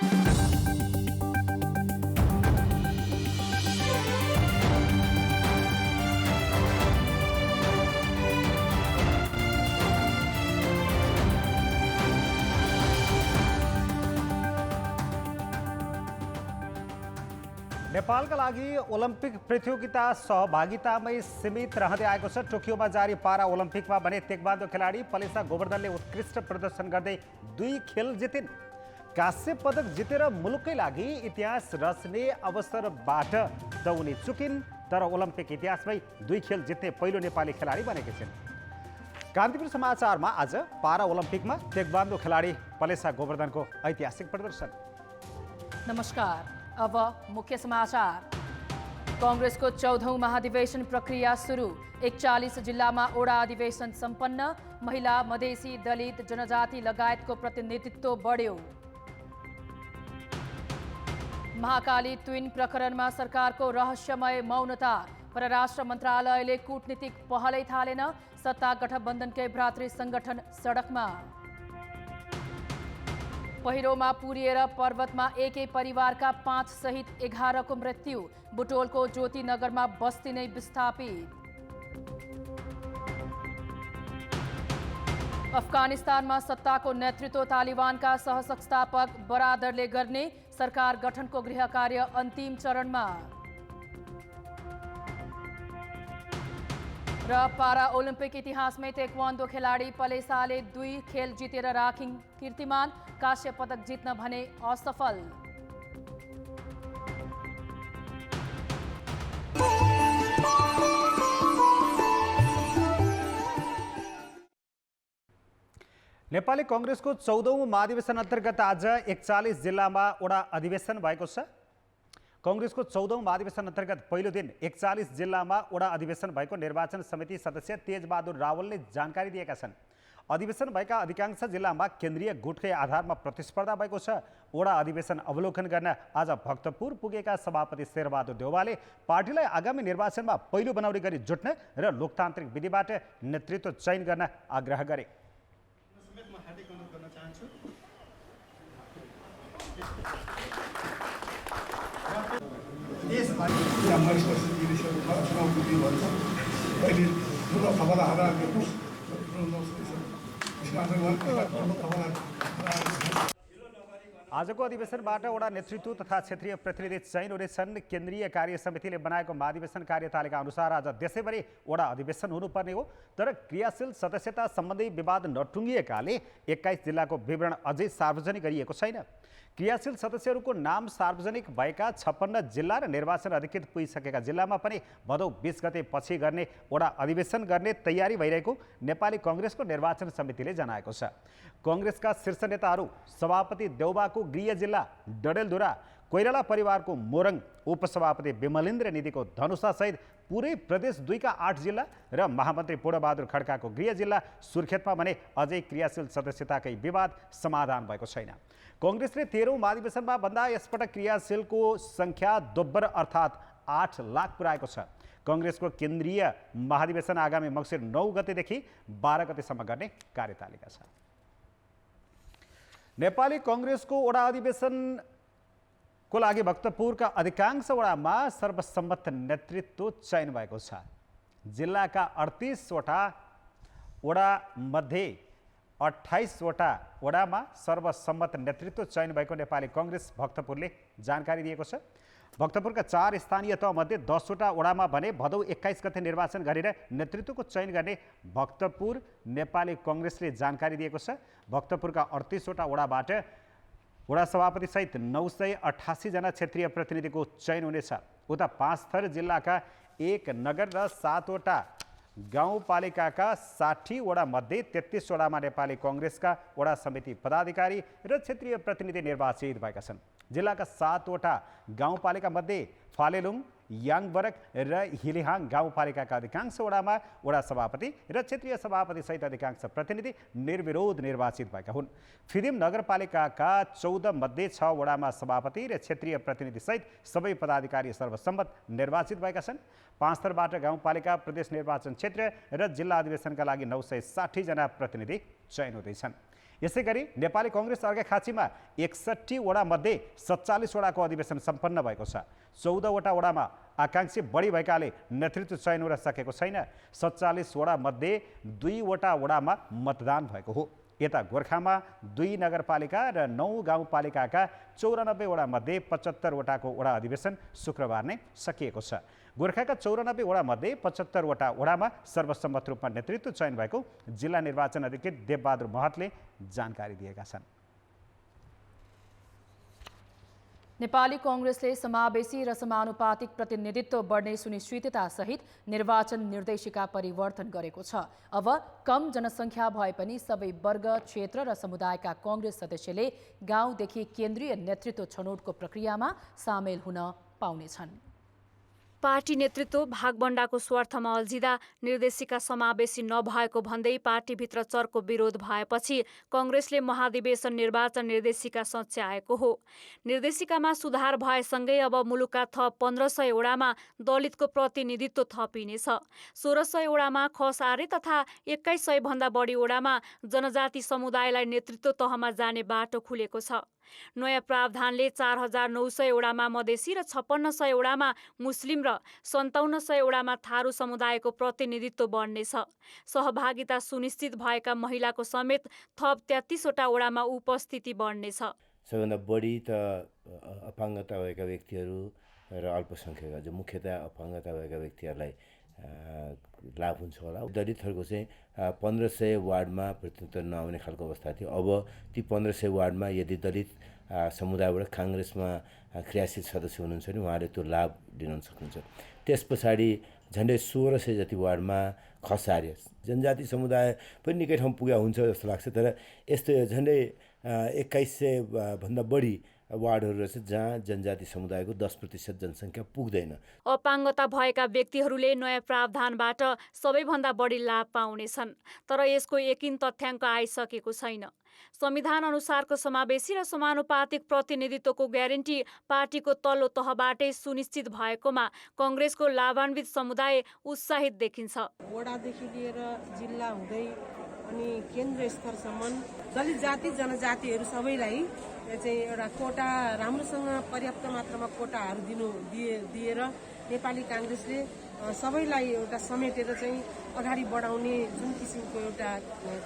नेपालका लागि ओलम्पिक प्रतियोगिता सहभागितामै सीमित रहँदै आएको छ। टोकियोमा जारी पारा ओलम्पिकमा भने तेक्वान्दो खेलाडी पलेसा गोवर्धनले उत्कृष्ट प्रदर्शन गर्दै 2 खेल जितिन्। कांस्य पदक जितेर मुलुककै लागि इतिहास रच्ने अवसरबाट त उनी चुकिन्, तर ओलम्पिक इतिहासमै 2 खेल जित्ने पहिलो नेपाली खेलाडी बनेकी छिन्। कान्तिपुर समाचारमा आज पारा ओलम्पिकमा तेक्वान्दो खेलाडी पलेसा गोवर्धनको ऐतिहासिक प्रदर्शन। नमस्कार, अब मुख्य समाचार। कांग्रेसको 14औं महाधिवेशन प्रक्रिया सुरु। 41 जिल्लामा ओडा अधिवेशन सम्पन्न। महिला, मधेसी, दलित, जनजाति लगायतको प्रतिनिधित्व बढ्यो। महाकाली ट्विन प्रकरणमा सरकारको रहस्यमय मौनता। परराष्ट्र मन्त्रालयले कूटनीतिक पहलै थालेन। सत्ता गठबन्धनकै भ्रातृ संगठन सडकमा। पहिरोमा पुरिएर पर्वतमा एकै परिवारका 5 सहित 11 को मृत्यु। बुटोलको ज्योतिनगरमा बस्ती नै विस्थापित। अफगानिस्तानमा सत्ताको नेतृत्व तालिबानका सहसंस्थापक बरादरले गर्ने। सरकार गठनको गृह कार्य अन्तिम चरणमा। र पारा ओलम्पिक इतिहासमै तेक्वान्दो खेलाडी पलेसाले 2 खेल जितेर राखिन् कीर्तिमान। कांस्य पदक जित्न भने असफल। नेपाली कांग्रेसको 14औं महाधिवेशन अन्तर्गत आज 41 जिल्लामा ओडा अधिवेशन भएको छ। कांग्रेसको 14औं महाधिवेशन अन्तर्गत पहिलो दिन 41 जिल्लामा ओडा अधिवेशन भएको निर्वाचन समिति सदस्य तेजबहादुर रावलले जानकारी दिएका छन्। अधिवेशन भएका अधिकांश जिल्लामा केन्द्रीय गुटकै आधारमा प्रतिस्पर्धा भएको छ। ओडा अधिवेशन अवलोकन गर्न आज भक्तपुर पुगेका सभापति शेरबहादुर देउवाले पार्टीलाई आगामी निर्वाचनमा पहिलो बनाउने गरी जुट्न र लोकतान्त्रिक विधिबाट नेतृत्व चयन गर्न आग्रह गरे। आजको अधिवेशनबाट वडा नेतृत्व तथा क्षेत्रीय प्रतिनिधि चयन हुनेछन्। केन्द्रीय कार्य समितिले बनाएको महाधिवेशन कार्यतालिका अनुसार आज देशैभरि वडा अधिवेशन हुनुपर्ने हो, तर क्रियाशील सदस्यता सम्बन्धी विवाद नटुङ्गिएकाले 21 जिल्लाको विवरण अझै सार्वजनिक गरिएको छैन। क्रियाशील सदस्यहरूको नाम सार्वजनिक भएका 56 जिल्ला र निर्वाचन अधिकृत पुगिसकेका जिल्लामा पनि भदौ 20 गते पछि गर्ने वडा अधिवेशन गर्ने तयारी भइरहेको नेपाली कांग्रेसको निर्वाचन समितिले जनाएको छ। कांग्रेसका शीर्ष नेताहरू सभापति देउबाको गृह जिल्ला डडेलधुरा, कोइराला परिवारको मोरङ, उपसभापति विमलेन्द्र निधिको धनुषा सहित पुरै प्रदेश 2 का 8 जिल्ला र महामन्त्री पूर्णबहादुर खड्काको गृह जिल्ला सुर्खेतमा भने अझै क्रियाशील सदस्यताकै विवाद समाधान भएको छैन। कांग्रेसले 13औं महाधिवेशनमा भन्दा यसपटक क्रियाशीलको संख्या दोब्बर अर्थात् 8 लाख पुर्याएको छ। कांग्रेसको केन्द्रीय महाधिवेशन आगामी मङ्सिर 9 गतेदेखि 12 गतेसम्म गर्ने कार्यतालिका छ। नेपाली कांग्रेसको वडा अधिवेशनको लागि भक्तपुरका अधिकांश वडामा सर्वसम्मत नेतृत्व चयन भएको छ। जिल्लाका 38 वटा वडा मध्ये 28 वटा वडामा सर्वसम्मत नेतृत्व चयन भएको नेपाली कांग्रेस भक्तपुरले जानकारी दिएको छ। भक्तपुरका 4 स्थानीय तह मध्ये 10 वटा वडामा भने भदौ 21 गते निर्वाचन गरेर नेतृत्वको चयन गर्ने भक्तपुर नेपाली कांग्रेसले जानकारी दिएको छ। भक्तपुरका 38 वटा वडाबाट वडा सभापति सहित 988 जना क्षेत्रीय प्रतिनिधिको चयन हुनेछ। उता 5 थर जिल्लाका 1 नगर र 7 वटा गाउँपालिकाका 60 वडा मध्ये 33 वडामा नेपाली कांग्रेसका वडा समिति पदाधिकारी र क्षेत्रीय प्रतिनिधि निर्वाचित भएका छन्। जिल्लाका 7 वटा गाउँपालिका मध्ये फालेलुङ, याङबरक र हिलिहाङ गाउँपालिकाका अधिकांश वडामा वडा सभापति र क्षेत्रीय सभापति सहित अधिकांश प्रतिनिधि निर्विरोध निर्वाचित भएका हुन्। फिदिम नगरपालिकाका 14 मध्ये 6 वडामा सभापति र क्षेत्रीय प्रतिनिधि सहित सबै पदाधिकारी सर्वसम्मत निर्वाचित भएका छन्। 5 थरबाट गाउँपालिका, प्रदेश निर्वाचन क्षेत्र र जिल्ला अधिवेशनका लागि 960 जना प्रतिनिधि चयन हुँदैछन्। यसै गरी नेपाली कङ्ग्रेस अर्घाखाँचीमा 61 वडा मध्ये 47 वडाको अधिवेशन सम्पन्न भएको छ। 14 वटा वडामा आकाङ्क्षी बढी भएकाले नेतृत्व चयन हुन सकेको छैन। 47 वडा मध्ये 2 वटा वडामा मतदान भएको हो। यता गोर्खामा 2 नगरपालिका र 9 गाउँपालिकाका 94 वडा मध्ये 75 वटाको वडा अधिवेशन शुक्रबार नै सकिएको छ। गोर्खाका 94 वडा मध्ये 75 वटा वडामा सर्वसम्मत रूपमा नेतृत्व चयन भएको जिल्ला निर्वाचन अधिकृत देवबहादुर महतले जानकारी दिएका छन्। नेपाली कङ्ग्रेसले समावेशी र समानुपातिक प्रतिनिधित्व बढ्ने सुनिश्चितता सहित निर्वाचन निर्देशिका परिवर्तन गरेको छ। अब कम जनसङ्ख्या भए पनि सबै वर्ग, क्षेत्र र समुदायका कङ्ग्रेस सदस्यले गाउँदेखि केन्द्रीय नेतृत्व छनौटको प्रक्रियामा सामेल हुन पाउनेछन्। पार्टी नेतृत्व भागबण्डाको स्वार्थमा अल्झिँदा निर्देशिका समावेशी नभएको भन्दै पार्टीभित्र चर्को विरोध भएपछि कङ्ग्रेसले महाधिवेशन निर्वाचन निर्देशिका सच्याएको हो। निर्देशिकामा सुधार भएसँगै अब मुलुकका थप 1500 वडामा दलितको प्रतिनिधित्व थपिनेछ। 1600 वडामा खस आर्य तथा 2100 भन्दा बढी वडामा जनजाति समुदायलाई नेतृत्व तहमा जाने बाटो खुलेको छ। नयाँ प्रावधानले 4900 वडामा मधेसी र 5600 वडामा मुस्लिम र 5700 वडामा थारू समुदायको प्रतिनिधित्व बढ्नेछ। सहभागिता सुनिश्चित भएका महिलाको समेत थप 33 वटा वडामा उपस्थिति बढ्नेछ। सबैभन्दा बढी त अपाङ्गता भएका व्यक्तिहरू र अल्पसङ्ख्यक जो मुख्यतया अपाङ्गता भएका व्यक्तिहरूलाई लाभ हुन्छ होला। दलितहरूको चाहिँ 1500 वार्डमा प्रतिनिधित्व नआउने खालको अवस्था थियो। अब ती 1500 वार्डमा यदि दलित समुदायबाट काङ्ग्रेसमा क्रियाशील सदस्य हुनुहुन्छ भने उहाँले त्यो लाभ लिन सक्नुहुन्छ। त्यस पछाडि झन्डै 1600 जति वार्डमा खसार्य जनजाति समुदाय पनि निकै ठाउँ पुगा हुन्छ जस्तो लाग्छ। तर यस्तो झन्डै 2100 भन्दा बढी वार्डहरू रहेछ जहाँ जनजाति समुदायको 10% जनसङ्ख्या पुग्दैन। अपाङ्गता भएका व्यक्तिहरूले नयाँ प्रावधानबाट सबैभन्दा बढी लाभ पाउनेछन्। तर यसको यकिन तथ्याङ्क आइसकेको छैन। संविधान अनुसारको समावेशी र समानुपातिक प्रतिनिधित्वको ग्यारेन्टी पार्टीको तल्लो तहबाटै सुनिश्चित भएकोमा कङ्ग्रेसको लाभान्वित समुदाय उत्साहित देखिन्छ। वडादेखि लिएर जिल्ला हुँदै अनि केन्द्र स्तरसम्म दलित जाति जनजातिहरू सबैलाई चाहिँ एउटा कोटा राम्रोसँग पर्याप्त मात्रामा कोटाहरू दिएर नेपाली काङ्ग्रेसले सबैलाई एउटा समेटेर चाहिँ अगाडि बढाउने जुन किसिमको एउटा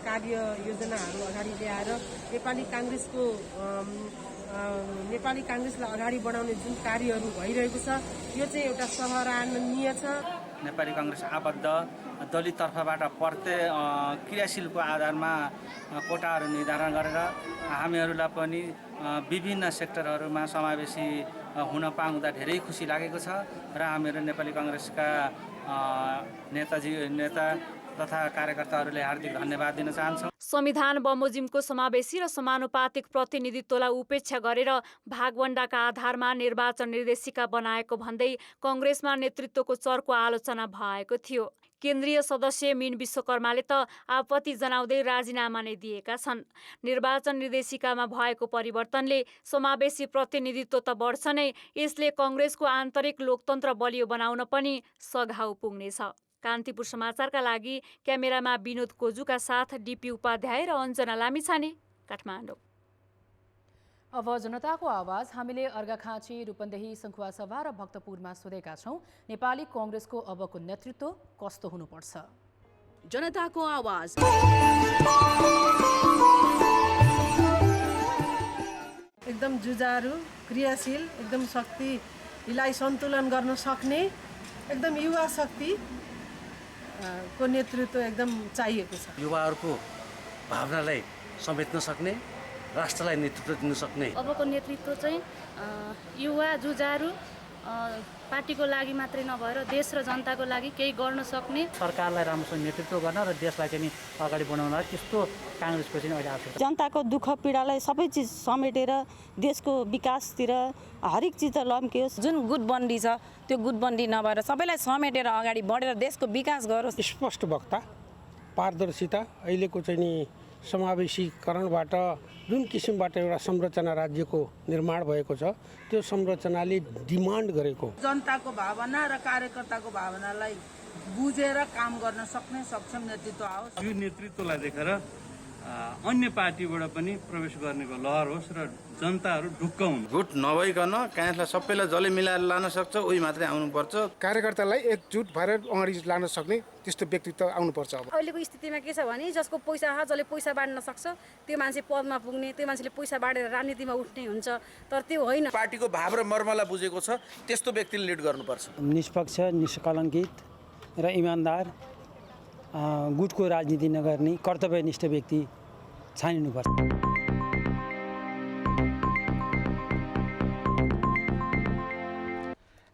कार्य योजनाहरू अगाडि ल्याएर नेपाली काङ्ग्रेसलाई अगाडि बढाउने जुन कार्यहरू भइरहेको छ यो चाहिँ एउटा सराहनीय छ। नेपाली काङ्ग्रेस आबद्ध दलित तर्फबाट प्रत्येक क्रियाशीलको आधारमा कोटाहरू निर्धारण गरेर हामीहरूलाई पनि विभिन्न सेक्टरहरूमा समावेशी हुन पाउँदा धेरै खुसी लागेको छ र हामीहरू नेपाली काङ्ग्रेसका नेता तथा कार्यकर्ताहरूले हार्दिक धन्यवाद दिन चाहन्छौँ। संविधान बमोजिमको समावेशी र समानुपातिक प्रतिनिधित्वलाई उपेक्षा गरेर भागवण्डाका आधारमा निर्वाचन निर्देशिका बनाएको भन्दै कङ्ग्रेसमा नेतृत्वको चर्को आलोचना भएको थियो। केन्द्रीय सदस्य मीन विश्वकर्माले त आपत्ति जनाउँदै राजीनामा नै दिएका छन्। निर्वाचन निर्देशिकामा भएको परिवर्तनले समावेशी प्रतिनिधित्व त बढ्छ नै, यसले कङ्ग्रेसको आन्तरिक लोकतन्त्र बलियो बनाउन पनि सघाउ पुग्नेछ। कान्तिपुर समाचारका लागि क्यामेरामा विनोद कोजुका साथ डिपी उपाध्याय र अञ्जना लामिछाने, काठमाडौँ। अब जनताको आवाज हामीले अर्घाखाँची, रूपन्देही, सङ्खुवासभा र भक्तपुरमा सोधेका छौँ। नेपाली कङ्ग्रेसको अबको नेतृत्व कस्तो हुनुपर्छ? जनताको आवाज। एकदम जुझारु, क्रियाशील, एकदम शक्तिलाई सन्तुलन गर्न सक्ने एकदम युवा शक्ति को नेतृत्व एकदम चाहिएको छ। युवाहरूको भावनालाई समेट्न सक्ने, राष्ट्रलाई नेतृत्व दिन सक्ने अबको नेतृत्व चाहिँ युवा जुझारु, पार्टीको लागि मात्रै नभएर देश र जनताको लागि केही गर्न सक्ने, सरकारलाई राम्रोसँग नेतृत्व गर्न र देशलाई चाहिँ अगाडि बढाउन त्यस्तो काङ्ग्रेसको चाहिँ अहिले आवश्यक छ। जनताको दुःख पीडालाई सबै चिज समेटेर देशको विकासतिर हरेक चिज त लम्कियोस्। जुन गुटबन्दी छ त्यो गुटबन्दी नभएर सबैलाई समेटेर अगाडि बढेर देशको विकास गरोस्। स्पष्ट वक्ता, पारदर्शिता, अहिलेको चाहिँ नि समावेशीकरणबाट जुन किसिमबाट एउटा संरचना राज्यको निर्माण भएको छ त्यो संरचनाले डिमान्ड गरेको जनताको भावना र कार्यकर्ताको भावनालाई बुझेर काम गर्न सक्ने सक्षम नेतृत्व आओस्। यो नेतृत्वलाई देखेर अन्य पार्टीबाट पनि प्रवेश गर्नेको लहर होस् र जनताहरू ढुक्क हुन्। गुट नभइकन काङ्ग्रेसलाई सबैलाई जसले मिलाएर लान सक्छ उही मात्रै आउनुपर्छ। कार्यकर्तालाई एकजुट भएर अगाडि लान सक्ने त्यस्तो व्यक्तित्व आउनुपर्छ। अब अहिलेको स्थितिमा के छ भने जसको पैसा छ, जसले पैसा बाँड्न सक्छ त्यो मान्छे पदमा पुग्ने, त्यो मान्छेले पैसा बाँडेर राजनीतिमा उठ्ने हुन्छ। तर त्यो होइन। पार्टीको भाव र मर्मलाई बुझेको छ त्यस्तो व्यक्तिले लिड गर्नुपर्छ। निष्पक्ष, निष्कलङ्कित र इमान्दार, गुटको राजनीति नगर्ने कर्तव्यनिष्ठ व्यक्ति छानिनुपर्छ।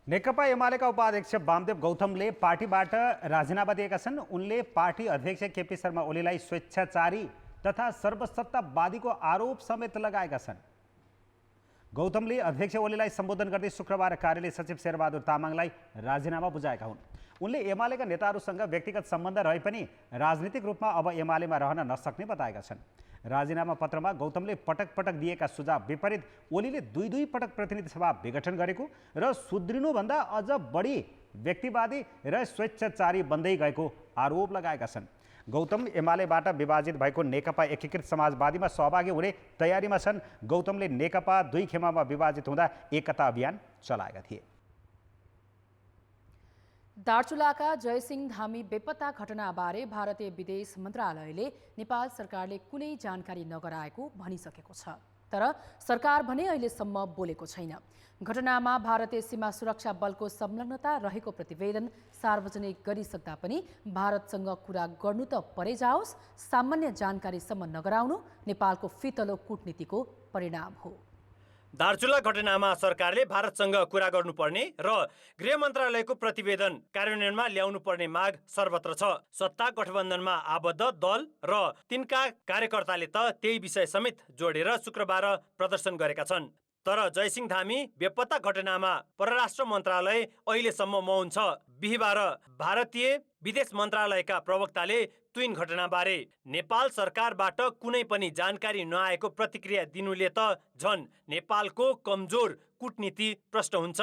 नेकपा एमालेका उपाध्यक्ष वामदेव गौतमले पार्टीबाट राजीनामा दिएका छन्। उनले पार्टी अध्यक्ष केपी शर्मा ओलीलाई स्वेच्छाचारी तथा सर्वसत्तावादीको आरोप समेत लगाएका छन्। गौतमले अध्यक्ष ओलीलाई सम्बोधन गर्दै शुक्रबार कार्यालय सचिव शेरबहादुर तामाङलाई राजीनामा बुझाएका हुन्। उनले एमालेका नेताहरूसँग व्यक्तिगत सम्बन्ध रहे पनि राजनीतिक रूपमा अब एमालेमा रहन नसक्ने बताएका छन्। राजीनामा पत्रमा गौतमले पटक पटक दिएका सुझाव विपरीत ओलीले दुई पटक प्रतिनिधि सभा विघटन गरेको र सुध्रिनुभन्दा अझ बढी व्यक्तिवादी र स्वेच्छाचारी बन्दै गएको आरोप लगाएका छन्। गौतम एमालेबाट विभाजित भएको नेकपा एकीकृत समाजवादीमा सहभागी हुने तयारीमा छन्। गौतमले नेकपा 2 खेमामा विभाजित हुँदा एकता अभियान चलाएका थिए। दार्चुलाका जयसिंह धामी बेपत्ता घटनाबारे भारतीय विदेश मन्त्रालयले नेपाल सरकारले कुनै जानकारी नगराएको भनिसकेको छ। तर सरकार भने अहिलेसम्म बोलेको छैन। घटनामा भारतीय सीमा सुरक्षा बलको संलग्नता रहेको प्रतिवेदन सार्वजनिक गरिसक्दा पनि भारतसँग कुरा गर्नु त परै जाओस्, सामान्य जानकारीसम्म नगराउनु नेपालको फितलो कूटनीतिको परिणाम हो। दार्चुला घटनामा सरकारले भारतसँग कुरा गर्नुपर्ने र गृह मन्त्रालयको प्रतिवेदन कार्यान्वयनमा ल्याउनु पर्ने माग सर्वत्र छ। सत्ता गठबन्धनमा आबद्ध दल र तिनका कार्यकर्ताले त त्यही विषय समेत जोडेर शुक्रबार प्रदर्शन गरेका छन्। तर जयसिंह धामी बेपत्ता घटनामा परराष्ट्र मन्त्रालय अहिलेसम्म मौन छ। बिहिबार भारतीय विदेश मन्त्रालयका प्रवक्ताले ट्विन घटनाबारे नेपाल सरकारबाट कुनै पनि जानकारी नआएको प्रतिक्रिया दिनुले त झन् नेपालको कमजोर कूटनीति प्रश्न हुन्छ।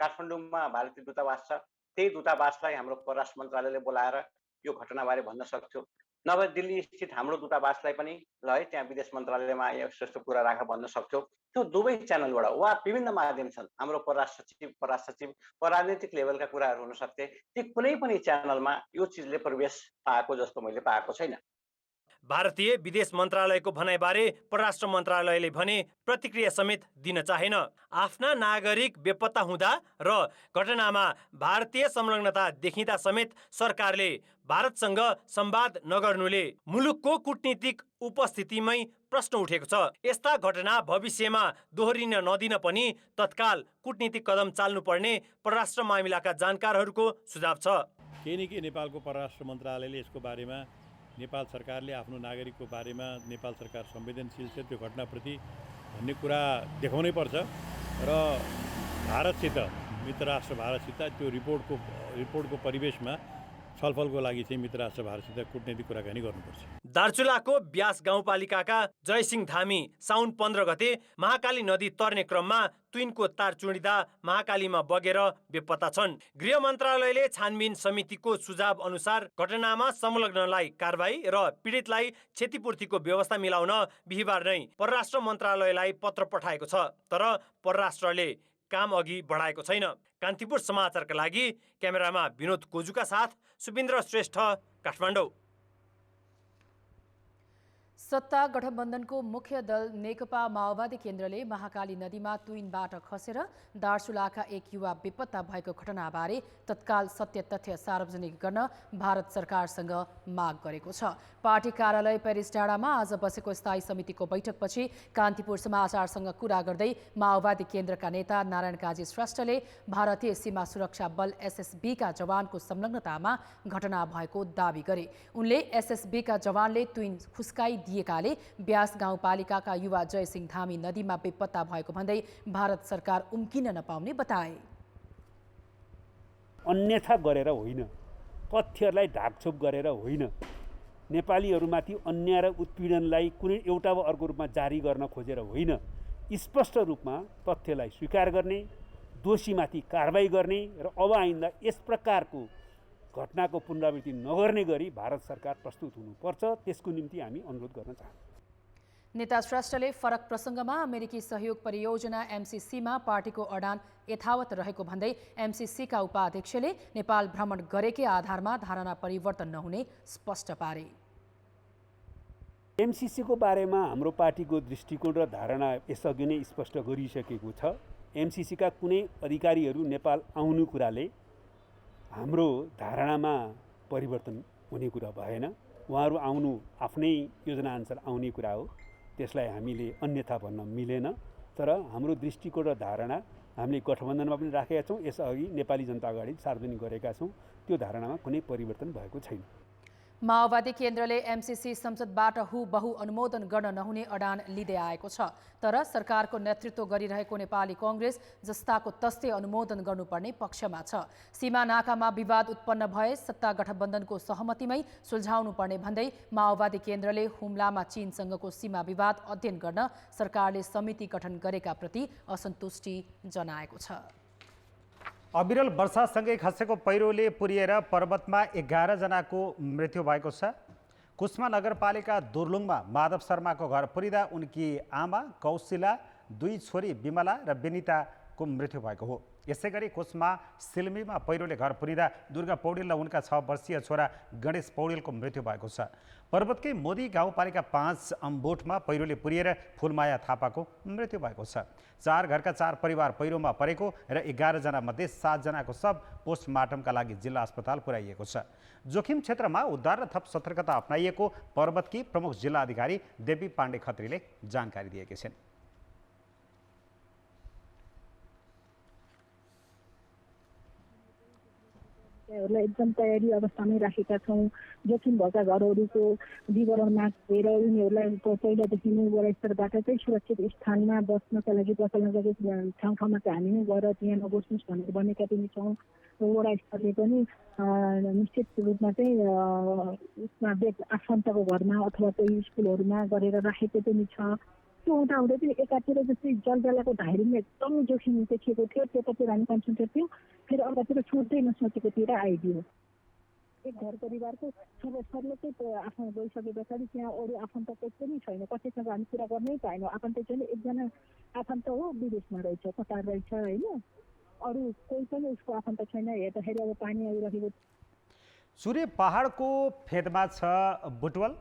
काठमाडौँमा भारतीय दूतावास छ, त्यही दूतावासलाई हाम्रो परराष्ट्र मन्त्रालयले बोलाएर यो घटनाबारे भन्न सक्थ्यो। नभए दिल्ली स्थित हाम्रो दूतावासलाई पनि ल है त्यहाँ विदेश मन्त्रालयमा यस्तो कुरा राख भन्न सक्थ्यो। त्यो दुवै च्यानलबाट वा विभिन्न माध्यम छन्, हाम्रो परराष्ट्र सचिव वा राजनीतिक लेभलका कुराहरू हुन सक्थे। ती कुनै पनि च्यानलमा यो चिजले प्रवेश पाएको जस्तो मैले पाएको छैन। भारतीय विदेश मन्त्रालयको भनाइबारे परराष्ट्र मन्त्रालयले भने प्रतिक्रिया समेत दिन चाहेन। आफ्ना नागरिक बेपत्ता हुँदा र घटनामा भारतीय संलग्नता देखिँदा समेत सरकारले भारतसँग संवाद नगर्नुले मुलुकको कूटनीतिक उपस्थितिमै प्रश्न उठेको छ। यस्ता घटना भविष्यमा दोहोरिन नदिन पनि तत्काल कूटनीतिक कदम चाल्नुपर्ने परराष्ट्र मामिलाका जानकारहरूको सुझाव छ। केही न केही नेपालको परराष्ट्र मन्त्रालयले यसको बारेमा नेपाल सरकारले आफ्नो नागरिकको बारेमा नेपाल सरकार संवेदनशील छ त्यो घटनाप्रति भन्ने कुरा देखाउनै पर्छ र भारतसित मित्र राष्ट्र भारतसित त्यो रिपोर्टको परिवेशमा छलफलको लागि चाहिँ मित्र राष्ट्र भारतसित कूटनीतिक कुराकानी गर्नुपर्छ। दार्चुलाको ब्यास गाउँपालिकाका जयसिंह धामी साउन 15 गते महाकाली नदी तर्ने क्रममा ट्विनको तार चुडिँदा महाकालीमा बगेर बेपत्ता छन्। गृह मन्त्रालयले छानबिन समितिको सुझाव अनुसार घटनामा संलग्नलाई कारबाही र पीडितलाई क्षतिपूर्तिको व्यवस्था मिलाउन बिहिबार नै परराष्ट्र मन्त्रालयलाई पत्र पठाएको छ। तर परराष्ट्रले काम अघि बढाएको छैन। कान्तिपुर समाचारका लागि क्यामेरामा विनोद कोजुका साथ सुबिन्द्र श्रेष्ठ, काठमाडौँ। सत्ता गठबन्धनको मुख्य दल नेकपा माओवादी केन्द्रले महाकाली नदीमा ट्विनबाट खसेर दार्चुलाका एक युवा बेपत्ता भएको घटनाबारे तत्काल सत्य तथ्य सार्वजनिक गर्न भारत सरकारसँग माग गरेको छ। पार्टी कार्यालय पेरिस डाँडामा आज बसेको स्थायी समितिको बैठकपछि कान्तिपुर समाचारसँग कुरा गर्दै माओवादी केन्द्रका नेता नारायण काजी श्रेष्ठले भारतीय सीमा सुरक्षा बल एसएसबीका जवानको संलग्नतामा घटना भएको दावी गरे। उनले एसएसबीका जवानले ट्विन खुस्काइदिएकाले ब्यास गाउँपालिकाका युवा जयसिंह धामी नदीमा बेपत्ता भएको भन्दै भारत सरकार उम्किन नपाउने बताए। अन्यथा गरेर होइन, तथ्यहरूलाई ढाकछोप गरेर होइन, नेपालीहरूमाथि अन्याय र उत्पीडनलाई कुनै एउटा वा अर्को रूपमा जारी गर्न खोजेर होइन, स्पष्ट रूपमा तथ्यलाई स्वीकार गर्ने, दोषीमाथि कारबाही गर्ने र अब आइन्दा यस प्रकारको घटनाको पुनरावृत्ति नगर्ने गरी भारत सरकार प्रस्तुत हुनुपर्छ। त्यसको निम्ति हामी अनुरोध गर्न चाहन्छौँ। नेता श्रेष्ठले फरक प्रसङ्गमा अमेरिकी सहयोग परियोजना एमसीसीमा पार्टीको अडान यथावत रहेको भन्दै एमसीसीका उपाध्यक्षले नेपाल भ्रमण गरेकै आधारमा धारणा परिवर्तन नहुने स्पष्ट पारे। एमसीसीको बारेमा हाम्रो पार्टीको दृष्टिकोण र धारणा यसअघि नै स्पष्ट गरिसकेको छ। एमसीसीका कुनै अधिकारीहरू नेपाल आउनु कुराले हाम्रो धारणामा परिवर्तन हुने कुरा भएन। उहाँहरू आउनु आफ्नै योजनाअनुसार आउने कुरा हो, त्यसलाई हामीले अन्यथा भन्न मिलेन। तर हाम्रो दृष्टिकोण र धारणा हामीले गठबन्धनमा पनि राखेका छौँ, यसअघि नेपाली जनता अगाडि सार्वजनिक गरेका छौँ। त्यो धारणामा कुनै परिवर्तन भएको छैन। माओवादी केन्द्रले एमसीसी संसदबाट हुबहु अनुमोदन गर्न नहुने अडान लिँदै आएको छ। तर सरकारको नेतृत्व गरिरहेको नेपाली कांग्रेस जस्ताको तस्तै अनुमोदन गर्नुपर्ने पक्षमा छ। सीमा नाकामा विवाद उत्पन्न भए सत्ता गठबन्धनको सहमतिमै सुल्झाउनु पर्ने भन्दै माओवादी केन्द्रले हुम्लामा चीनसँगको सीमा विवाद अध्ययन गर्न सरकारले समिति गठन गरेका प्रति असन्तुष्टि जनाएको छ। अविरल वर्षासँगै खसेको पहिरोले पुरिएर पर्वतमा 11 जनाको मृत्यु भएको छ। कुस्मा नगरपालिका दुर्लुङमा माधव शर्माको घर पुरिँदा उनकी आमा कौशिला, 2 छोरी विमला र विनिताको मृत्यु भएको हो। यसैगरी कुस्मा सिल्मीमा पहिरोले घर पुरिँदा दुर्गा पौडेल र उनका 6 वर्षीय छोरा गणेश पौडेलको मृत्यु भएको छ। पर्वतकै मोदी गाउँपालिका 5 अम्बोटमा पहिरोले पुरिएर फुलमाया थापाको मृत्यु भएको छ। 4 घरका 4 परिवार पहिरोमा परेको र 11 जना मध्ये 7 जनाको शव पोस्टमार्टमका लागि जिल्ला अस्पताल पुर्याइएको छ। जोखिम क्षेत्रमा उद्धार र थप सतर्कता अपनाइएको पर्वतकी प्रमुख जिल्ला अधिकारी देवी पाण्डे खत्रीले जानकारी दिएकी छिन्। एकदम तयारी अवस्थामै राखेका छौँ। जोखिम भएका घरहरूको विवरण मागेर उनीहरूलाई पहिलादेखि नै वडा स्तरबाट चाहिँ सुरक्षित स्थानमा बस्नका लागि पसल नगरेको ठाउँमा चाहिँ हामी नै गएर त्यहाँ नबस्नुहोस् भनेर भनेका पनि छौँ। वडा स्तरले पनि निश्चित रूपमा चाहिँ आफन्तको घरमा अथवा चाहिँ स्कुलहरूमा गरेर राखेको पनि छ। त्यो हुँदाहुँदै पनि एकातिर जस्तै जलजलाको धाइरीमा एकदम जोखिम देखिएको थियो, त्यतातिर हामी कन्सन्ट्रेट थियौँ। फेरि अर्कातिर सोच्दै नसोचेकोतिर आइदियो। एक घर परिवारको सदस्यले चाहिँ आफ्नो गइसके पछाडि त्यहाँ अरू आफन्त कोही पनि छैन, कसैसँग हामी कुरा गर्नै पाएनौँ। आफन्त चाहिँ एकजना आफन्त हो, विदेशमा रहेछ, कतार रहेछ होइन, अरू कोही पनि उसको आफन्त छैन। हेर्दाखेरि अब पानी आइरहेको। चुरे पहाडको फेदमा छ बुटवल।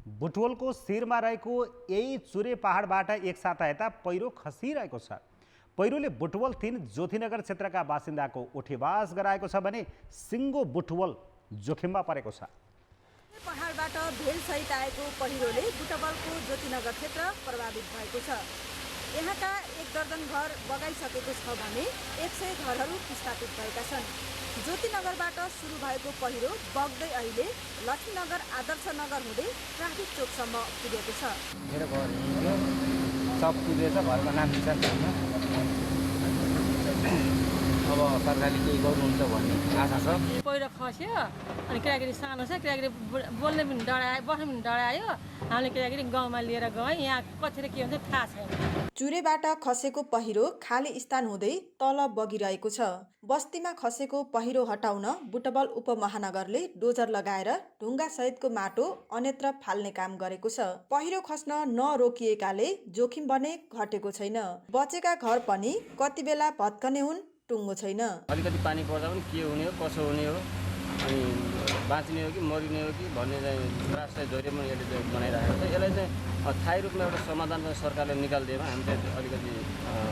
बुटवलको शिरमा रहेको यही चुरे पहाडबाट एक साता यता पहिरो खसिरहेको छ। पहिरोले बुटवल 3 ज्योतिनगर क्षेत्रका बासिन्दाको उठीवास गराएको छ भने सिङ्गो बुटवल जोखिममा परेको छ। पहाडबाट भेलसहित आएको पहिरोले बुटवलको ज्योतिनगर क्षेत्र प्रभावित भएको छ। यहाँका 1 दर्जन घर बगाइसकेको छ भने 100 घरहरू विस्थापित भएका छन्। ज्योतिनगरबाट सुरु भएको पहिरो बग्दै अहिले लक्ष्मीनगर आदर्श नगर हुँदै ट्राफिक चोकसम्म पुगेको छ। मेरो घर सब पुगेछ, घरको नाम निशान छैन। अब सरकारले केही गर्नुहुन्छ भन्ने आशा छ। पहिरो खस्यो अनि केटाकेटी सानो छ, केटाकेटी बोल्ने पनि डरायो, बस्नु पनि डरायो। हामीले केटाकेटी गाउँमा लिएर गयौँ, यहाँ कतिखेर के हुन्छ थाहा छैन। चुरेबाट खसेको पहिरो खाली स्थान हुँदै तल बगिरहेको छ। बस्तीमा खसेको पहिरो हटाउन बुटवल उपमहानगरले डोजर लगाएर ढुङ्गा सहितको माटो अन्यत्र फाल्ने काम गरेको छ। पहिरो खस्न नरोकिएकाले जोखिम भने घटेको छैन। बचेका घर पनि कति बेला भत्कने हुन् टुङ्गो छैन। अलिकति पानी पर्दा पनि के हुने हो, कसो हुने हो, अनि बाँच्ने हो कि मरिने हो कि भन्ने चाहिँ राष्ट्रिय धैर्यमा यसले बनाइरहेको छ। यसलाई चाहिँ स्थायी रूपमा एउटा समाधान सरकारले निकालिदिएमा हामी चाहिँ अलिकति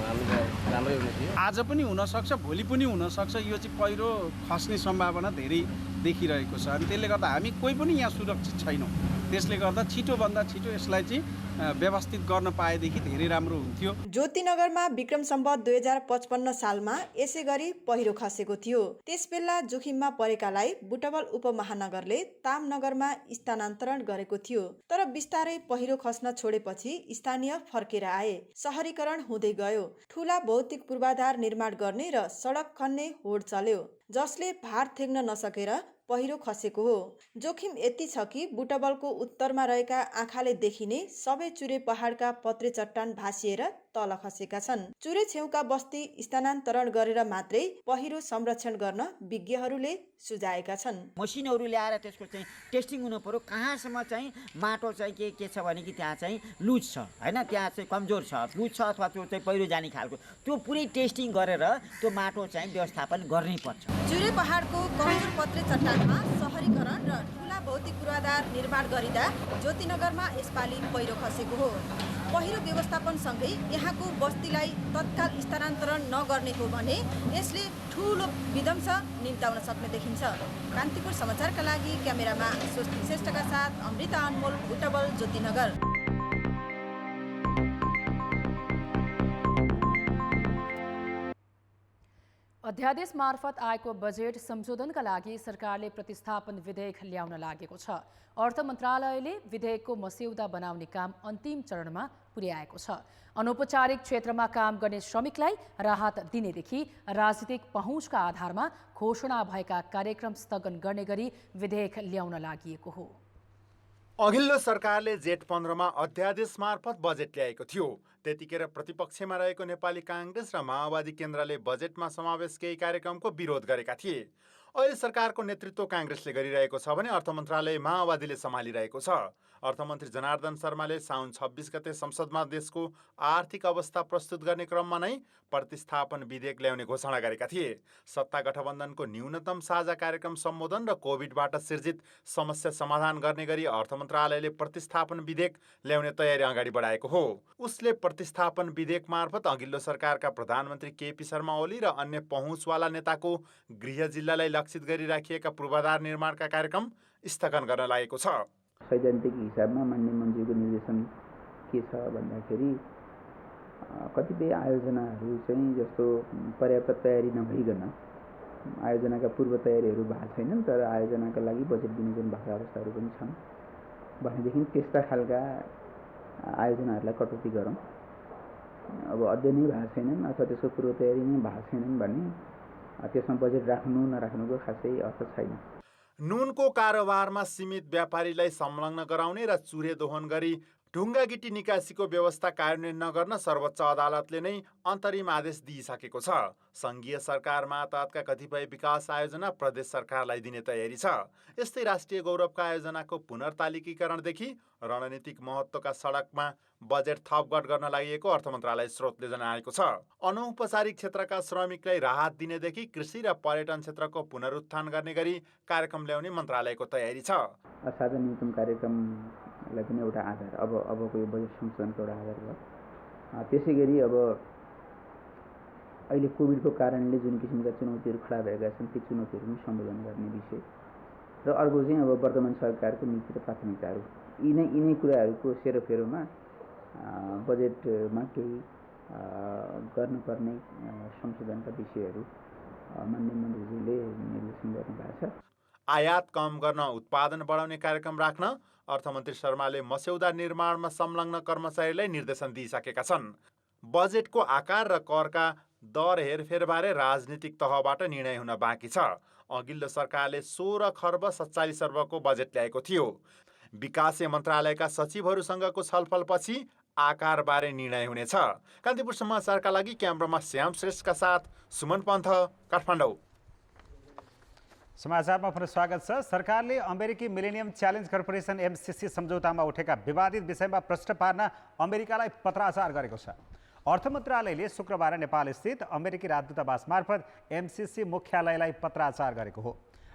हामीलाई राम्रै हुने थियो। आज पनि हुनसक्छ, भोलि पनि हुनसक्छ। यो चाहिँ पहिरो खस्ने सम्भावना धेरै देखिरहेको छ। अनि त्यसले गर्दा हामी कोही पनि यहाँ सुरक्षित छैनौँ। त्यसले गर्दा छिटोभन्दा छिटो यसलाई चाहिँ व्यवस्थित गर्न पाएदेखि धेरै राम्रो हुन्थ्यो। ज्योतिनगरमा विक्रम सम्वत 2055 सालमा यसै गरी पहिरो खसेको थियो। त्यसबेला जोखिममा परेकालाई बुटवल उपमहानगरले तामनगरमा स्थानान्तरण गरेको थियो। तर बिस्तारै पहिरो खस्न छोडेपछि स्थानीय फर्केर आए। शहरीकरण हुँदै गयो। ठूला भौतिक पूर्वाधार निर्माण गर्ने र सडक खन्ने होड चल्यो, जसले भार थेग्न नसकेर पहिरो खसेको हो। जोखिम यति छ कि बुटवलको उत्तरमा रहेका आँखाले देखिने सबै चुरे पहाडका पत्रे चट्टान भासिएर तल खसेका छन्। चुरे छेउका बस्ती स्थानान्तरण गरेर मात्रै पहिरो संरक्षण गर्न विज्ञहरूले सुझाएका छन्। मसिनहरू ल्याएर त्यसको चाहिँ टेस्टिङ हुनु पर्यो, कहाँसम्म चाहिँ माटो चाहिँ के छ भने कि त्यहाँ चाहिँ लुज छ हैन, त्यहाँ चाहिँ कमजोर छ, लुज छ अथवा त्यो चाहिँ पहिरो जाने खालको, त्यो पुरै टेस्टिङ गरेर त्यो माटो चाहिँ व्यवस्थापन गर्नै पर्छ। चुरे पहाडको कमजोर पत्रे चट्टानमा सहरीकरण र ठुला भौतिक पूर्वाधार निर्माण गरिँदा ज्योतिनगरमा यसपालि पहिरो खसेको हो। पहिरो व्यवस्थापनसँगै यहाँको बस्तीलाई तत्काल स्थानान्तरण नगर्ने हो भने यसले ठुलो विध्वंस निम्ताउन सक्ने देखिन्छ। कान्तिपुर समाचारका लागि क्यामेरामा स्वस्ति श्रेष्ठका साथ अमृता अनमोल, बुटवल, ज्योतिनगर। अध्यादेश मार्फत आएको बजेट संशोधनका लागि सरकारले प्रतिस्थापन विधेयक ल्याउन लागेको छ। अर्थ मन्त्रालयले विधेयकको मस्यौदा बनाउने काम अन्तिम चरणमा पुर्याएको छ। अनौपचारिक क्षेत्रमा काम गर्ने श्रमिकलाई राहत दिनेदेखि राजनीतिक पहुँचका आधारमा घोषणा भएका कार्यक्रम स्थगन गर्ने गरी विधेयक ल्याउन लागि हो। अघिल्लो सरकारले जेठ 15 मा अध्यादेश मार्फत बजेट ल्याएको थियो। त्यतिखेर प्रतिपक्षमा रहेको नेपाली काङ्ग्रेस र माओवादी केन्द्रले बजेटमा समावेश केही कार्यक्रमको विरोध गरेका थिए। अहिले सरकारको नेतृत्व काङ्ग्रेसले गरिरहेको छ भने अर्थ मन्त्रालय माओवादीले सम्हालिरहेको छ। अर्थमन्त्री जनार्दन शर्माले साउन 26 गते संसदमा देशको आर्थिक अवस्था प्रस्तुत गर्ने क्रममा नै प्रतिस्थापन विधेयक ल्याउने घोषणा गरेका थिए। सत्ता गठबन्धनको न्यूनतम साझा कार्यक्रम सम्बोधन र कोभिडबाट सिर्जित समस्या समाधान गर्ने गरी अर्थ मन्त्रालयले प्रतिस्थापन विधेयक ल्याउने तयारी अगाडि बढाएको हो। उसले प्रतिस्थापन विधेयक मार्फत अघिल्लो सरकारका प्रधानमन्त्री केपी शर्मा ओली र अन्य पहुँचवाला नेताको गृह जिल्लालाई लक्षित गरी राखिएका पूर्वाधार निर्माणका कार्यक्रम स्थगन गर्न लागेको छ। सैद्धान्तिक हिसाबमा माननीय मन्त्रीको निर्देशन के छ भन्दाखेरि कतिपय आयोजनाहरू चाहिँ जस्तो पर्याप्त तयारी नभइकन आयोजनाका पूर्व तयारीहरू भएको छैनन्, तर आयोजनाका लागि बजेट विनियोजन भएका अवस्थाहरू पनि छन् भनेदेखि त्यस्ता खालका आयोजनाहरूलाई कटौती गरौँ। अब अध्ययनै भएको छैनन् अथवा त्यसको पूर्व तयारी नै भएको छैनन् भने त्यसमा बजेट राख्नु नराख्नुको खासै अर्थ छैन। नुनको कारोबारमा सीमित व्यापारीलाई संलग्न गराउने र चुरे दोहन गरी ढुङ्गा गिटी निकासीको व्यवस्था कार्यान्वयन नगर्न सर्वोच्च अदालतले नै अन्तरिम आदेश दिइसकेको छ। सङ्घीय सरकार मातहतका कतिपय विकास आयोजना प्रदेश सरकारलाई दिने तयारी छ। यस्तै राष्ट्रिय गौरवका आयोजनाको पुनर्तालिकीकरणदेखि रणनीतिक महत्त्वका सडकमा बजेट थपघट गर्न लागि अर्थ मन्त्रालय स्रोतले जनाएको छ। अनौपचारिक क्षेत्रका श्रमिकलाई राहत दिनेदेखि कृषि र पर्यटन क्षेत्रको पुनरुत्थान गर्ने गरी कार्यक्रम ल्याउने मन्त्रालयको तयारी छ। असाध्य न्यूनतम कार्यक्रमलाई पनि एउटा आधार अबको यो बजेट संशोधनको एउटा आधार भयो। त्यसै गरी अब अहिले कोभिडको कारणले जुन किसिमका चुनौतीहरू खडा भएका छन् ती चुनौतीहरू पनि सम्बोधन गर्ने विषय र अर्को चाहिँ अब वर्तमान सरकारको नीति र प्राथमिकताहरू यिनै कुराहरूको सेरोफेरोमा बजेटमा केही गर्नुपर्ने संशोधनका विषयहरू माननीय मन्त्रीज्यूले निर्देशन गर्नुभएको छ। आयात कम गर्न उत्पादन बढाउने कार्यक्रम राख्न अर्थमन्त्री शर्माले मस्यौदा निर्माणमा संलग्न कर्मचारीलाई निर्देशन दिइसकेका छन्। बजेटको आकार र करका दर हेरफेरबारे राजनीतिक तहबाट निर्णय हुन बाँकी छ। अघिल्लो सरकारले 16 खर्ब 47 अर्बको बजेट ल्याएको थियो। विकास मन्त्रालयका सचिवहरूसँगको छलफलपछि आकारबारे निर्णय हुनेछ। कान्तिपुर समाचारका लागि क्यामेरामा श्याम श्रेष्ठका साथ सुमन पन्थ, काठमाडौँ। समाचारमा पुनः स्वागत छ। सरकारले अमेरिकी मिलेनियम च्यालेन्ज कर्पोरेसन MCC सम्झौतामा उठेका विवादित विषयमा प्रश्न पार्न अमेरिकालाई पत्राचार गरेको छ। अर्थ मन्त्रालयले शुक्रबार नेपाल स्थित अमेरिकी राजदूतावास मार्फत MCC मुख्यालयलाई पत्राचार गरेको हो।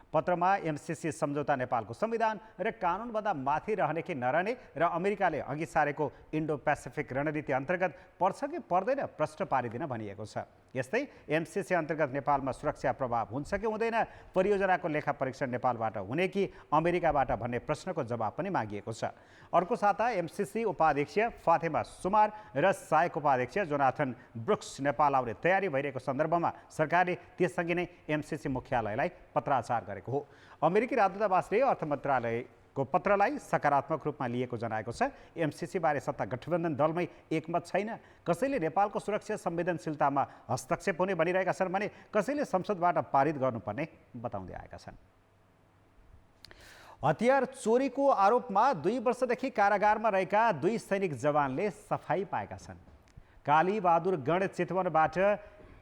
पत्रमा MCC सम्झौता नेपालको संविधान र कानुनभन्दा माथि रहने कि नरहने र अमेरिकाले अघि सारेको इन्डो पेसिफिक रणनीति अन्तर्गत पर्छ कि पर्दैन प्रश्न पारिदिन भनिएको छ। यस्तै MCC अन्तर्गत नेपालमा सुरक्षा प्रभाव हुन्छ कि हुँदैन, परियोजनाको लेखा परीक्षण नेपालबाट हुने कि अमेरिकाबाट भन्ने प्रश्नको जवाब पनि मागिएको छ। अर्को साता MCC उपाध्यक्ष फातेमा सुमार र सहायक उपाध्यक्ष जोनाथन ब्रुक्स नेपाल आउने तयारी भइरहेको सन्दर्भमा सरकारले त्यससँगै नै MCC मुख्यालयलाई पत्राचार गरेको हो। अमेरिकी राजदूतावासले अर्थ मन्त्रालयको पत्रलाई सकारात्मक रूपमा लिएको जनाएको छ। MCC बारे सत्ता गठबन्धन दलमै एकमत छैन। कसैले नेपालको सुरक्षा संवेदनशीलतामा हस्तक्षेप हुने भनिरहेका छन् भने कसैले संसदबाट पारित गर्नुपर्ने बताउँदै आएका छन्। हतियार चोरीको आरोपमा 2 वर्षदेखि कारागारमा रहेका 2 सैनिक जवानले सफाई पाएका छन्। कालीबहादुर गण चितवनबाट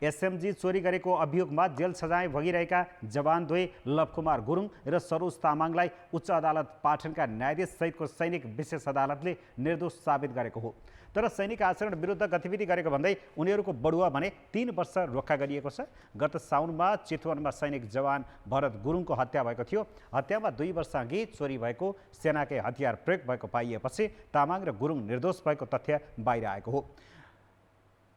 एसएमजी चोरी गरेको अभियोगमा जेल सजाय भोगिरहेका जवान द्वय लवकुमार गुरुङ र सरोज तामाङलाई उच्च अदालत पाटनका न्यायाधीश सहितको सैनिक विशेष अदालतले निर्दोष साबित गरेको हो। तर सैनिक आचरण विरुद्ध गतिविधि गरेको भन्दै उनीहरूको बढुवा भने 3 वर्ष रोक्का गरिएको छ। गत साउनमा चितवनमा सैनिक जवान भरत गुरुङको हत्या भएको थियो। हत्यामा 2 वर्षअघि चोरी भएको सेनाकै हतियार प्रयोग भएको पाइएपछि तामाङ र गुरुङ निर्दोष भएको तथ्य बाहिर आएको हो।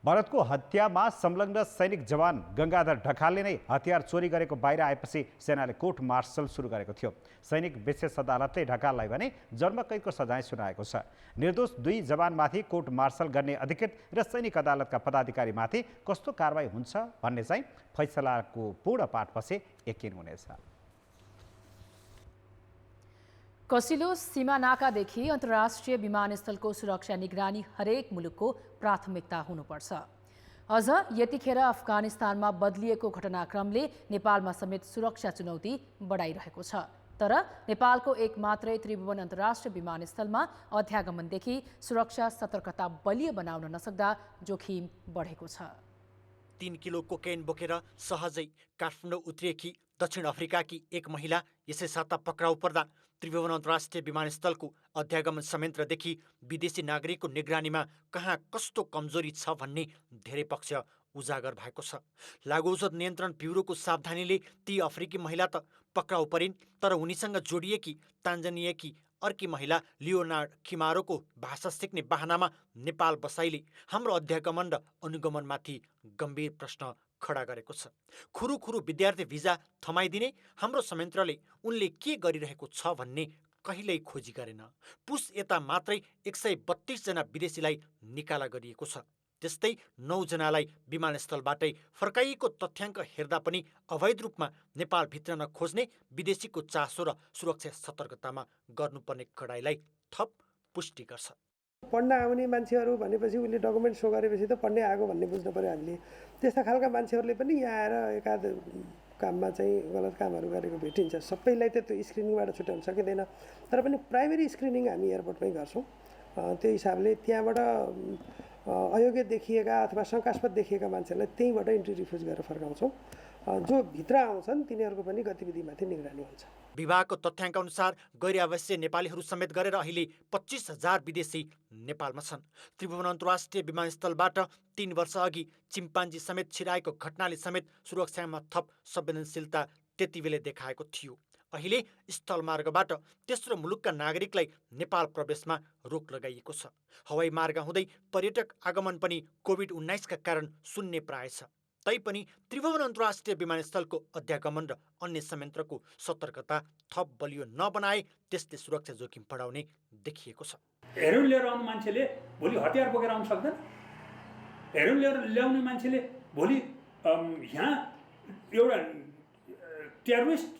भरतको हत्यामा संलग्न सैनिक जवान गंगाधर ढकालले नै हतियार चोरी गरेको बाहिर आएपछि सेनाले कोर्ट मार्शल सुरु गरेको थियो। सैनिक विशेष अदालतले ढकाललाई भने जन्मकैदको सजाय सुनाएको छ। निर्दोष 2 जवानमाथि कोर्ट मार्शल गर्ने अधिकृत र सैनिक अदालतका पदाधिकारीमाथि कस्तो कारबाही हुन्छ भन्ने चाहिँ फैसलाको पूर्ण पाठपछि यकिन हुनेछ। कसिलो सीमा नाकादेखि अन्तर्राष्ट्रिय विमानस्थलको सुरक्षा निगरानी हरेक मुलुकको प्राथमिकता हुनुपर्छ। अझ यतिखेर अफगानिस्तानमा बदलिएको घटनाक्रमले नेपालमा समेत सुरक्षा चुनौती बढाइरहेको छ। तर नेपालको एक मात्रै त्रिभुवन अन्तर्राष्ट्रिय विमानस्थलमा अध्यागमनदेखि सुरक्षा सतर्कता बलियो बनाउन नसक्दा जोखिम बढेको छ। 3 किलो कोकेन बोकेर सहजै काठमाडौँ उत्रिएकी दक्षिण अफ्रिकाकी एक महिला यसै साता पक्राउ पर्दा त्रिभुवन अन्तर्राष्ट्रिय विमानस्थलको अध्यागमन संयन्त्रदेखि विदेशी नागरिकको निगरानीमा कहाँ कस्तो कमजोरी छ भन्ने धेरै पक्ष उजागर भएको छ। लागु औषध नियन्त्रण ब्युरोको सावधानीले ती अफ्रिकी महिला त पक्राउ परिन्, तर उनीसँग जोडिएकी तान्जानियाकी अर्की महिला लियोनार्ड किमारोको भाषा सिक्ने बहानामा नेपाल बसाइले हाम्रो अध्यागमन र अनुगमनमाथि गम्भीर प्रश्न खडा गरेको छ। खुरुखुरु विद्यार्थी भिजा थमाइदिने हाम्रो संयन्त्रले उनले के गरिरहेको छ भन्ने कहिल्यै खोजी गरेन। पुस यता मात्रै 132 जना विदेशीलाई निकाला गरिएको छ। त्यस्तै 9 जनालाई विमानस्थलबाटै फर्काइएको तथ्याङ्क हेर्दा पनि अवैध रूपमा नेपाल भित्र नखोज्ने विदेशीको चासो र सुरक्षा सतर्कतामा गर्नुपर्ने कडाइलाई थप पुष्टि गर्छ। पढ्न आउने मान्छेहरू भनेपछि उसले डकुमेन्ट सो गरेपछि त पढ्नै आएको भन्ने बुझ्नु पर्यो हामीले। त्यस्ता खालका मान्छेहरूले पनि यहाँ आएर एकाध काममा चाहिँ गलत कामहरू गरेको भेटिन्छ। सबैलाई त त्यो स्क्रिनिङबाट छुट्याउन सकिँदैन, तर पनि प्राइमेरी स्क्रिनिङ हामी एयरपोर्टमै गर्छौँ। त्यो हिसाबले त्यहाँबाट अयोग्य देखिएका अथवा शङ्कास्पद देखिएका मान्छेहरूलाई त्यहीँबाट इन्ट्री रिफ्युज गरेर फर्काउँछौँ। जो भित्र आउँछन् तिनीहरूको पनि गतिविधिमाथि निगरानी हुन्छ। विभागको तथ्याङ्क अनुसार गैर आवासीय नेपालीहरू समेत गरेर अहिले 25,000 विदेशी नेपालमा छन्। त्रिभुवन अन्तर्राष्ट्रिय विमानस्थलबाट 3 वर्ष अघि चिम्पान्जी समेत छिराएको घटनाले समेत सुरक्षामा थप संवेदनशीलता त्यतिबेला देखाएको थियो। अहिले स्थलमार्गबाट तेस्रो मुलुकका नागरिकलाई नेपाल प्रवेशमा रोक लगाइएको छ। हवाई मार्ग हुँदै पर्यटक आगमन पनि कोभिड-19 का कारण शून्य प्राय छ। तैपनि त्रिभुवन अन्तर्राष्ट्रिय विमानस्थलको अध्यागमन र अन्य संयन्त्रको सतर्कता थप बलियो नबनाए त्यसले सुरक्षा जोखिम बढाउने देखिएको छ। हेरोइन लिएर आउने मान्छेले भोलि हतियार बोकेर आउन सक्दैन। हेरोइन लिएर ल्याउने मान्छेले भोलि यहाँ एउटा टेरोरिस्ट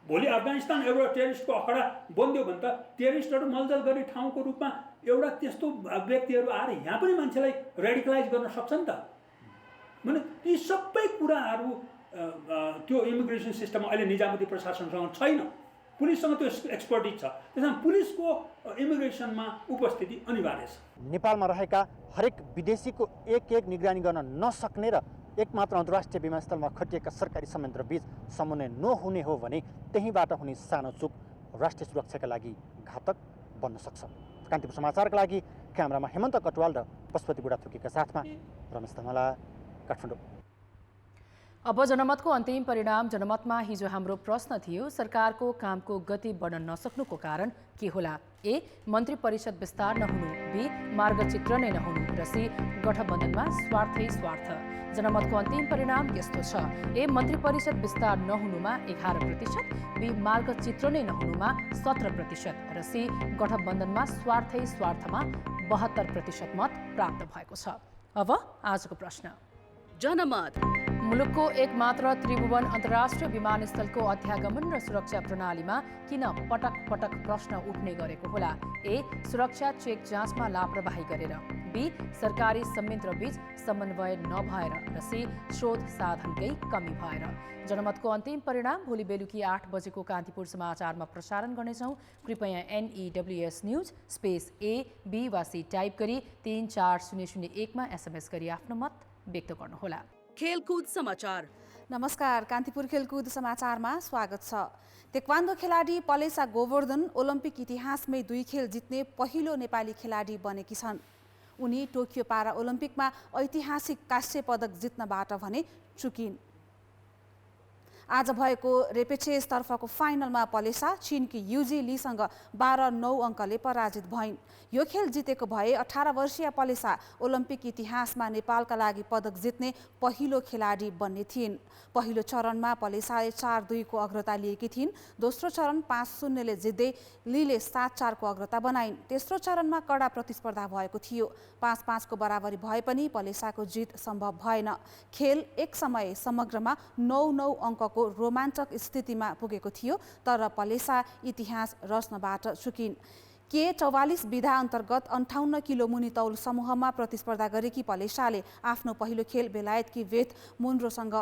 भोलि अफगानिस्तान एउटा टेरोरिस्टको अखडा बन्दियो भने त टेरोरिस्टहरू मलजल गर्ने ठाउँको रूपमा एउटा त्यस्तो व्यक्तिहरू आएर यहाँ पनि मान्छेलाई रेडिकलाइज गर्न सक्छ नि त। भने यी सबै कुराहरू त्यो इमिग्रेसन सिस्टम अहिले निजामती प्रशासनसँग छैन। पुलिससँग त्यो एक्सपर्टिज छ। त्यसमा पुलिसको इमिग्रेसनमा उपस्थिति अनिवार्य छ। नेपालमा रहेका हरेक विदेशीको एक निगरानी गर्न नसक्ने र एकमात्र अन्तर्राष्ट्रिय विमानस्थलमा खटिएका सरकारी संयन्त्रबीच समन्वय नहुने हो भने त्यहीँबाट हुने सानो चुक राष्ट्रिय सुरक्षाका लागि घातक बन्न सक्छ। कान्तिपुर समाचारका लागि क्यामेरामा हेमन्त कटवाल र पशुपति बुढाथोकीका साथमा रमेश धमला, काठमाडौँ। अब जनमतको अन्तिम परिणाम। जनमतमा हिजो हाम्रो प्रश्न थियो, सरकारको कामको गति बढ्न नसक्नुको कारण के होला? ए, मन्त्री परिषद विस्तार नहुनु, बी, मार्गचित्र नै नहुनु र सी, गठबन्धनमा स्वार्थै स्वार्थ। जनमतको अन्तिम परिणाम यस्तो छ। ए, मन्त्री परिषद विस्तार नहुनुमा 11%, बी, मार्गचित्र नै नहुनुमा 17% र सी, गठबन्धनमा स्वार्थै स्वार्थमा 72% मत प्राप्त भएको छ। अब आजको प्रश्न। जनमत मुलुकको एकमात्र त्रिभुवन अन्तर्राष्ट्रिय विमानस्थलको अध्यागमन र सुरक्षा प्रणालीमा किन पटक पटक प्रश्न उठ्ने गरेको होला? ए. सुरक्षा चेक जाँचमा लापरवाही गरेर, बी. सरकारी संयन्त्रबीच समन्वय नभएर र सी. स्रोत साधनकै कमी भएर। जनमतको अन्तिम परिणाम भोलि बेलुकी 8 बजेको कान्तिपुर समाचारमा प्रसारण गर्नेछौँ। कृपया NEWS news space A, B वा C टाइप गरी 34001 मा SMS गरी आफ्नो मत व्यक्त गर्नुहोला। खेलकुद समाचार। नमस्कार, कान्तिपुर खेलकुद समाचारमा स्वागत छ। तेक्वान्दो खेलाडी पलेसा गोवर्धन ओलम्पिक इतिहासमै 2 खेल जित्ने पहिलो नेपाली खेलाडी बनेकी छन्। उनी टोकियो पारा ओलम्पिकमा ऐतिहासिक काँस्य पदक जित्नबाट भने चुकिन्। आज भएको रेपेचेजतर्फको फाइनलमा पलेसा चीनकी युजी लीसँग 12-9 अङ्कले पराजित भइन्। यो खेल जितेको भए 18 वर्षीय पलेसा ओलम्पिक इतिहासमा नेपालका लागि पदक जित्ने पहिलो खेलाडी बन्ने थिइन्। पहिलो चरणमा पलेसाले 4-2 को अग्रता लिएकी थिइन्। दोस्रो चरण 5-0 ले जित्दै लीले 7-4 को अग्रता बनाइन्। तेस्रो चरणमा कडा प्रतिस्पर्धा भएको थियो। 5-5 को बराबरी भए पनि पलेसाको जित सम्भव भएन। खेल एक समय समग्रमा 9-9 अङ्कको रोमाञ्चक स्थितिमा पुगेको थियो, तर पलेसा इतिहास रच्नबाट चुकिन्। K44 विधा अन्तर्गत 58 किलो मुनि तौल समूहमा प्रतिस्पर्धा गरेकी पलेसाले आफ्नो पहिलो खेल बेलायतकी वेथ मुनरोसँग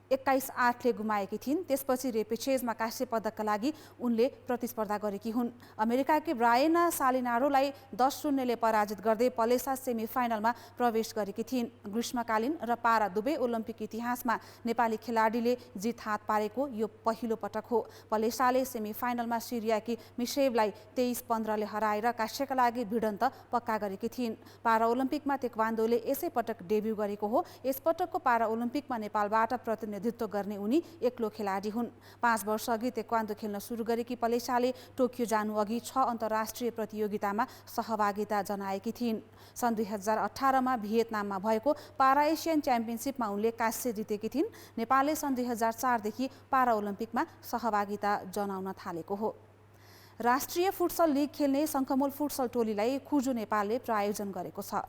21-8 ले गुमाएकी थिइन्। त्यसपछि रेपेचेजमा काँस्य पदकका लागि उनले प्रतिस्पर्धा गरेकी हुन्। अमेरिकाकी ब्रायना सालिनारोलाई 10-0 ले पराजित गर्दै पलेसा सेमिफाइनलमा प्रवेश गरेकी थिइन्। ग्रीष्मकालीन र पारा दुवै ओलम्पिक इतिहासमा नेपाली खेलाडीले जित हात पारेको यो पहिलो पटक हो। पलेसाले सेमिफाइनलमा सिरियाकी मिसेभलाई 23-15 ले हराएर काँस्यका लागि भिडन्त पक्का गरेकी थिइन्। पारा ओलम्पिकमा तेक्वान्दोले यसै पटक डेब्यू गरेको हो। यसपटकको पारा ओलम्पिकमा नेपालबाट प्रतिनिधित्व गर्ने उनी एक्लो खेलाडी हुन्। 5 वर्ष अघि तेक्वान्दो खेल्न सुरु गरेकी पलेसाले टोकियो जानु अघि 6 अन्तर्राष्ट्रिय प्रतियोगितामा सहभागिता जनाएकी थिइन्। सन् 2018 मा भियतनाममा भएको पारा एसियन च्याम्पियनसिपमा उनले काँस्य जितेकी थिइन्। नेपालले सन् 2004 देखि पारा ओलम्पिकमा सहभागिता जनाउन थालेको हो। राष्ट्रिय फुटसल लिग खेल्ने शङ्खमूल फुटसल टोलीलाई खुजु नेपालले प्रायोजन गरेको छ।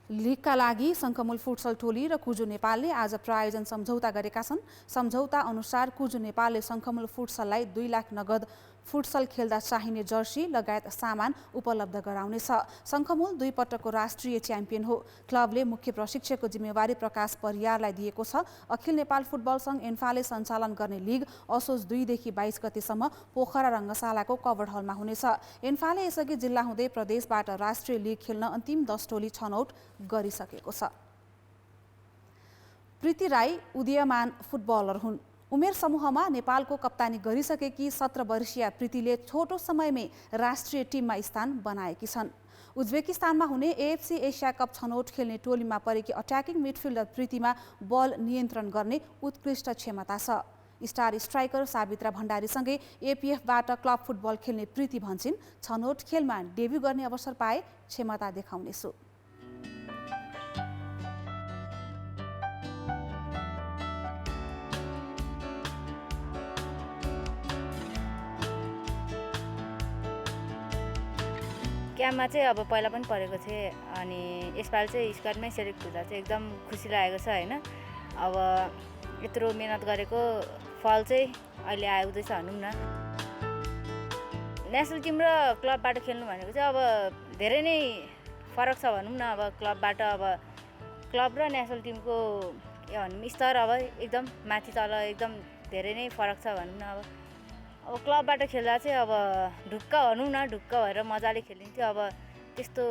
लिगका लागि शङ्खमूल फुटसल टोली र कुजु नेपालले आज प्रायोजन सम्झौता गरेका छन्। सम्झौता अनुसार कुजु नेपालले शङ्खमूल फुटसललाई 2 लाख नगद फुटसल खेल्दा चाहिने जर्सी लगायत सामान उपलब्ध गराउनेछ। शङ्खमूल 2 पटकको राष्ट्रिय च्याम्पियन हो। क्लबले मुख्य प्रशिक्षकको जिम्मेवारी प्रकाश परियारलाई दिएको छ। अखिल नेपाल फुटबल सङ्घ एन्फाले सञ्चालन गर्ने लिग असोज 2 देखि 22 गतेसम्म पोखरा रङ्गशालाको कभर्ड हलमा हुनेछ। एन्फाले यसअघि जिल्ला हुँदै प्रदेशबाट राष्ट्रिय लिग खेल्न अन्तिम 10 टोली छनौट गरिसकेको छ। प्रीति राई उदीयमान फुटबलर हुन्। उमेर समूहमा नेपालको कप्तानी गरिसकेकी 17 वर्षीय प्रीतिले छोटो समयमै राष्ट्रिय टिममा स्थान बनाएकी छन्। उज्बेकिस्तानमा हुने AFC एसिया कप छनौट खेल्ने टोलीमा परेकी अट्याकिङ मिडफिल्डर प्रीतिमा बल नियन्त्रण गर्ने उत्कृष्ट क्षमता छ। स्टार स्ट्राइकर सावित्रा भण्डारीसँगै APF-बाट क्लब फुटबल खेल्ने प्रीति भन्छिन्, छनौट खेलमा डेब्यू गर्ने अवसर पाए क्षमता देखाउनेछु। क्याम्पमा चाहिँ अब पहिला पनि परेको थिएँ, अनि यसपालि चाहिँ स्क्वाडमै सेलेक्ट हुँदा चाहिँ एकदम खुसी लागेको छ होइन। अब यत्रो मेहनत गरेको फल चाहिँ अहिले आउँदैछ भनौँ न। नेसनल टिम र क्लबबाट खेल्नु भनेको चाहिँ अब धेरै नै फरक छ भनौँ न। अब क्लबबाट अब क्लब र नेसनल टिमको यो भनौँ स्तर अब एकदम माथि तल एकदम धेरै नै फरक छ भनौँ न। अब क्लबबाट खेल्दा चाहिँ अब ढुक्क भनौँ न, ढुक्क भएर मजाले खेलिन्थ्यो। अब त्यस्तो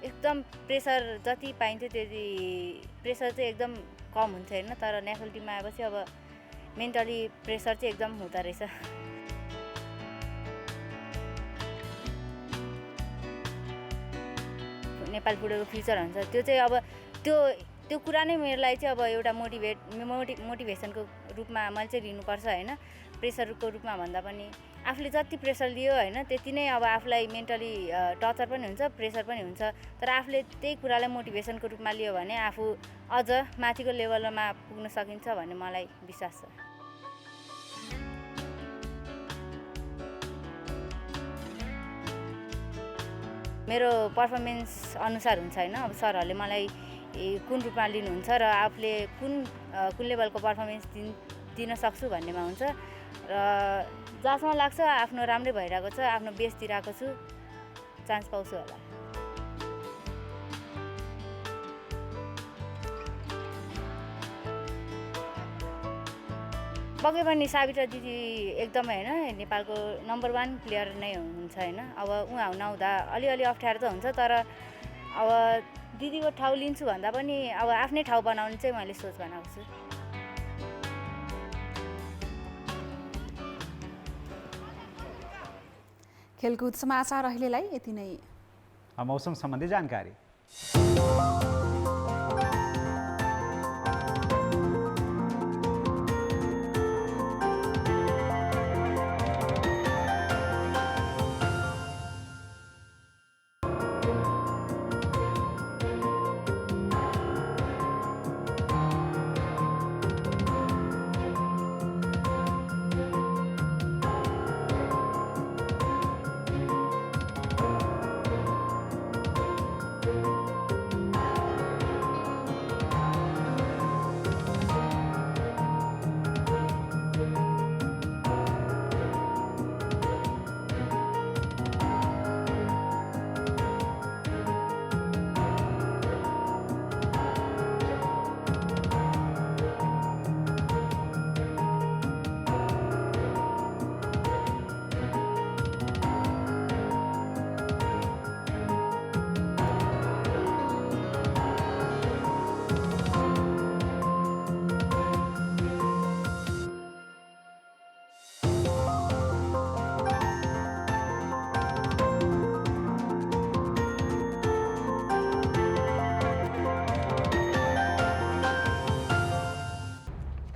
एकदम प्रेसर जति पाइन्थ्यो त्यति प्रेसर चाहिँ एकदम कम हुन्थ्यो होइन। तर नेसनल टिममा आएपछि अब मेन्टली प्रेसर चाहिँ एकदम हुँदो रहेछ। नेपाल फुटबलको फ्युचर हुन्छ त्यो चाहिँ अब त्यो कुरा नै मेरो लागि चाहिँ अब एउटा मोटिभेसनको रूपमा मैले चाहिँ लिनुपर्छ होइन। प्रेसरको रूपमा भन्दा पनि आफूले जति प्रेसर लियो होइन त्यति नै अब आफूलाई मेन्टली टर्चर पनि हुन्छ, प्रेसर पनि हुन्छ। तर आफूले त्यही कुरालाई मोटिभेसनको रूपमा लियो भने आफू अझ माथिको लेभलमा पुग्न सकिन्छ भन्ने मलाई विश्वास छ। मेरो पर्फर्मेन्स अनुसार हुन्छ होइन। अब सरहरूले मलाई कुन रूपमा लिनुहुन्छ र आफूले कुन लेभलको पर्फर्मेन्स दिन सक्छु भन्नेमा हुन्छ र जहाँसम्म लाग्छ आफ्नो राम्रै भइरहेको छ, आफ्नो बेस्ट दिइरहेको छु, चान्स पाउँछु होला। पक्कै पनि सावित्रा दिदी एकदमै होइन नेपालको नम्बर 1 प्लेयर नै हुनुहुन्छ होइन। अब उहाँ नहुँदा अलिअलि अप्ठ्यारो त हुन्छ, तर अब दिदीको ठाउँ लिन्छु भन्दा पनि अब आफ्नै ठाउँ बनाउने चाहिँ मैले सोच बनाएको छु। खेलकुद समाचार अहिलेलाई यति नै। मौसम सम्बन्धी जानकारी।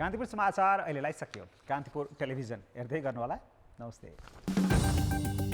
कान्तिपुर समाचार अहिलेलाई सकियो। कान्तिपुर टेलिभिजन हेर्दै गर्नुहोला। नमस्ते।